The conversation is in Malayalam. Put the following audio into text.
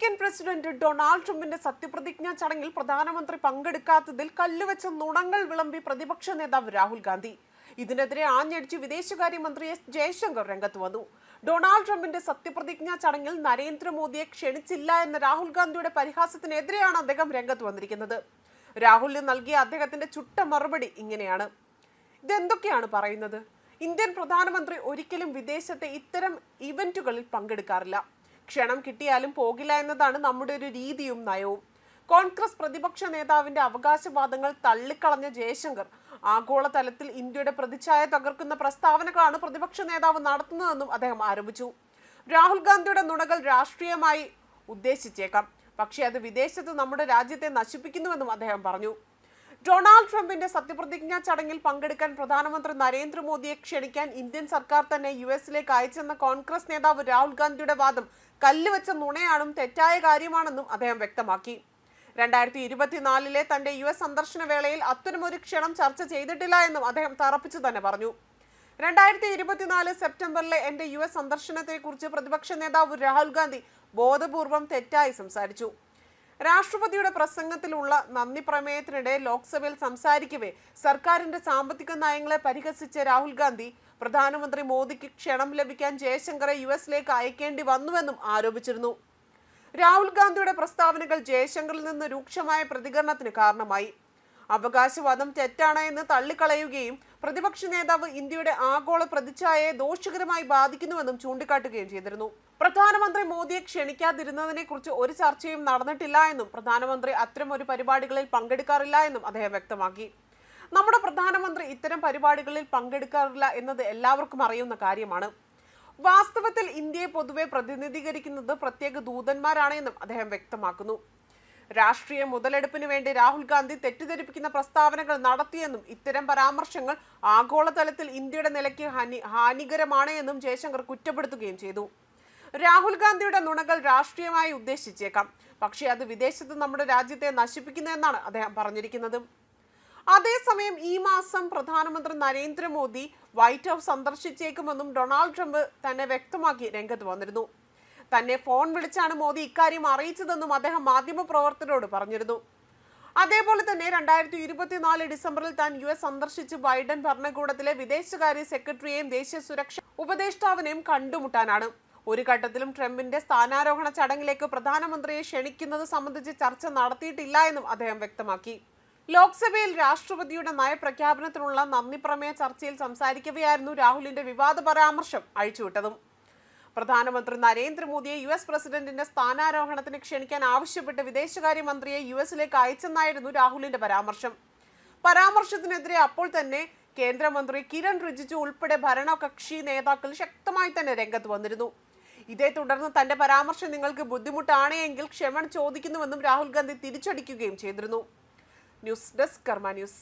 അമേരിക്കൻ പ്രസിഡന്റ് ഡൊണാൾഡ് ട്രംപിന്റെ സത്യപ്രതിജ്ഞാ ചടങ്ങിൽ പ്രധാനമന്ത്രി പങ്കെടുക്കാത്തതിൽ കല്ലുവെച്ച നുണങ്ങൾ വിളമ്പി പ്രതിപക്ഷ നേതാവ് രാഹുൽ ഗാന്ധി. ഇതിനെതിരെ ആഞ്ഞടിച്ച് വിദേശകാര്യമന്ത്രി എസ് ജയശങ്കർ രംഗത്ത് വന്നു. ഡൊണാൾഡ് ട്രംപിന്റെ സത്യപ്രതിജ്ഞാ ചടങ്ങിൽ നരേന്ദ്രമോദിയെ ക്ഷണിച്ചില്ല എന്ന രാഹുൽ ഗാന്ധിയുടെ പരിഹാസത്തിനെതിരെയാണ് അദ്ദേഹം രംഗത്ത് വന്നിരിക്കുന്നത്. രാഹുലിന് നൽകിയ അദ്ദേഹത്തിന്റെ ചുട്ട മറുപടി ഇങ്ങനെയാണ്. ഇതെന്തൊക്കെയാണ് പറയുന്നത്? ഇന്ത്യൻ പ്രധാനമന്ത്രി ഒരിക്കലും വിദേശത്തെ ഇത്തരം ഇവന്റുകളിൽ പങ്കെടുക്കാറില്ല. ക്ഷണം കിട്ടിയാലും പോകില്ല എന്നതാണ് നമ്മുടെ ഒരു രീതിയും നയവും. കോൺഗ്രസ് പ്രതിപക്ഷ നേതാവിന്റെ അവകാശവാദങ്ങൾ തള്ളിക്കളഞ്ഞ ജയശങ്കർ ആഗോളതലത്തിൽ ഇന്ത്യയുടെ പ്രതിച്ഛായ തകർക്കുന്ന പ്രസ്താവനകളാണ് പ്രതിപക്ഷ നേതാവ് നടത്തുന്നതെന്നും അദ്ദേഹം ആരോപിച്ചു. രാഹുൽ ഗാന്ധിയുടെ നുണകൾ രാഷ്ട്രീയമായി ഉദ്ദേശിച്ചേക്കാം, പക്ഷേ അത് വിദേശത്ത് നമ്മുടെ രാജ്യത്തെ നശിപ്പിക്കുന്നുവെന്നും അദ്ദേഹം പറഞ്ഞു. ഡൊണാൾഡ് ട്രംപിന്റെ സത്യപ്രതിജ്ഞാ ചടങ്ങിൽ പങ്കെടുക്കാൻ പ്രധാനമന്ത്രി നരേന്ദ്രമോദിയെ ക്ഷണിക്കാൻ ഇന്ത്യൻ സർക്കാർ തന്നെ യുഎസിലേക്ക് അയച്ചെന്ന കോൺഗ്രസ് നേതാവ് രാഹുൽ ഗാന്ധിയുടെ വാദം കല്ലുവെച്ച നുണയാണെന്നും തെറ്റായ കാര്യമാണെന്നും അദ്ദേഹം വ്യക്തമാക്കി. 2024 തന്റെ US സന്ദർശന വേളയിൽ അത്തരമൊരു ക്ഷണം ചർച്ച ചെയ്തിട്ടില്ല എന്നും അദ്ദേഹം തറപ്പിച്ചു തന്നെ പറഞ്ഞു. 2024 സെപ്റ്റംബറിലെ എന്റെ US സന്ദർശനത്തെക്കുറിച്ച് പ്രതിപക്ഷ നേതാവ് രാഹുൽ ഗാന്ധി ബോധപൂർവം തെറ്റായി സംസാരിച്ചു. രാഷ്ട്രപതിയുടെ പ്രസംഗത്തിലുള്ള നന്ദി പ്രമേയത്തിനിടെ ലോക്സഭയിൽ സംസാരിക്കവേ സർക്കാരിന്റെ സാമ്പത്തിക നയങ്ങളെ പരിഹസിച്ച രാഹുൽ ഗാന്ധി പ്രധാനമന്ത്രി മോദിക്ക് ക്ഷണം ലഭിക്കാൻ ജയശങ്കറെ യുഎസിലേക്ക് അയക്കേണ്ടി വന്നുവെന്നും ആരോപിച്ചിരുന്നു. രാഹുൽ ഗാന്ധിയുടെ പ്രസ്താവനകൾ ജയശങ്കറിൽ നിന്ന് രൂക്ഷമായ പ്രതികരണത്തിന് കാരണമായി. അവകാശവാദം തെറ്റാണ് എന്ന് തള്ളിക്കളയുകയും പ്രതിപക്ഷ നേതാവ് ഇന്ത്യയുടെ ആഗോള പ്രതിച്ഛായയെ ദോഷകരമായി ബാധിക്കുന്നുവെന്നും ചൂണ്ടിക്കാട്ടുകയും ചെയ്തിരുന്നു. പ്രധാനമന്ത്രി മോദിയെ ക്ഷണിക്കാതിരുന്നതിനെ കുറിച്ച് ഒരു ചർച്ചയും നടന്നിട്ടില്ല എന്നും പ്രധാനമന്ത്രി അത്തരമൊരു പരിപാടികളിൽ പങ്കെടുക്കാറില്ല എന്നും അദ്ദേഹം വ്യക്തമാക്കി. നമ്മുടെ പ്രധാനമന്ത്രി ഇത്തരം പരിപാടികളിൽ പങ്കെടുക്കാറില്ല എന്നത് എല്ലാവർക്കും അറിയുന്ന കാര്യമാണ്. വാസ്തവത്തിൽ ഇന്ത്യയെ പൊതുവെ പ്രതിനിധീകരിക്കുന്നത് പ്രത്യേക ദൂതന്മാരാണ് എന്നും അദ്ദേഹം വ്യക്തമാക്കുന്നു. രാഷ്ട്രീയ മുതലെടുപ്പിന് വേണ്ടി രാഹുൽ ഗാന്ധി തെറ്റിദ്ധരിപ്പിക്കുന്ന പ്രസ്താവനകൾ നടത്തിയെന്നും ഇത്തരം പരാമർശങ്ങൾ ആഗോളതലത്തിൽ ഇന്ത്യയുടെ നിലയ്ക്ക് ഹാനികരമാണ് എന്നും ജയശങ്കർ കുറ്റപ്പെടുത്തുകയും ചെയ്തു. രാഹുൽ ഗാന്ധിയുടെ നുണകൾ രാഷ്ട്രീയമായി ഉദ്ദേശിച്ചേക്കാം, പക്ഷേ അത് വിദേശത്ത് നമ്മുടെ രാജ്യത്തെ നശിപ്പിക്കുന്നു എന്നാണ് അദ്ദേഹം പറഞ്ഞിരിക്കുന്നത്. അതേസമയം ഈ മാസം പ്രധാനമന്ത്രി നരേന്ദ്രമോദി വൈറ്റ് ഹൗസ് സന്ദർശിച്ചേക്കുമെന്നും ഡൊണാൾഡ് ട്രംപ് തന്നെ വ്യക്തമാക്കി രംഗത്ത് വന്നിരുന്നു. തന്നെ ഫോൺ വിളിച്ചാണ് മോദി ഇക്കാര്യം അറിയിച്ചതെന്നും അദ്ദേഹം മാധ്യമപ്രവർത്തകരോട് പറഞ്ഞിരുന്നു. അതേപോലെ തന്നെ 2024 ഡിസംബറിൽ താൻ US സന്ദർശിച്ച് ബൈഡൻ ഭരണകൂടത്തിലെ വിദേശകാര്യ സെക്രട്ടറിയെയും ദേശീയ സുരക്ഷാ ഉപദേഷ്ടാവിനെയും കണ്ടുമുട്ടാനാണ്. ഒരു ഘട്ടത്തിലും ട്രംപിന്റെ സ്ഥാനാരോഹണ ചടങ്ങിലേക്ക് പ്രധാനമന്ത്രിയെ ക്ഷണിക്കുന്നത് സംബന്ധിച്ച് ചർച്ച നടത്തിയിട്ടില്ല എന്നും അദ്ദേഹം വ്യക്തമാക്കി. ലോക്സഭയിൽ രാഷ്ട്രപതിയുടെ നയപ്രഖ്യാപനത്തിനുള്ള നന്ദി പ്രമേയ ചർച്ചയിൽ സംസാരിക്കവെയായിരുന്നു രാഹുലിന്റെ വിവാദ പരാമർശം അഴിച്ചുവിട്ടതും. പ്രധാനമന്ത്രി നരേന്ദ്രമോദിയെ US പ്രസിഡന്റിന്റെ സ്ഥാനാരോഹണത്തിന് ക്ഷണിക്കാൻ ആവശ്യപ്പെട്ട് വിദേശകാര്യമന്ത്രിയെ യുഎസിലേക്ക് അയച്ചെന്നായിരുന്നു രാഹുലിന്റെ പരാമർശത്തിനെതിരെ അപ്പോൾ തന്നെ കേന്ദ്രമന്ത്രി കിരൺ റിജിജു ഉൾപ്പെടെ ഭരണകക്ഷി നേതാക്കൾ ശക്തമായി തന്നെ രംഗത്ത് വന്നിരുന്നു. ഇതേ തുടർന്ന് തന്റെ പരാമർശം നിങ്ങൾക്ക് ബുദ്ധിമുട്ടാണ് എങ്കിൽ ക്ഷമ ചോദിക്കുന്നുവെന്നും രാഹുൽ ഗാന്ധി തിരിച്ചടിക്കുകയും ചെയ്തിരുന്നു. ന്യൂസ് ഡെസ്ക് കർമ്മ ന്യൂസ്.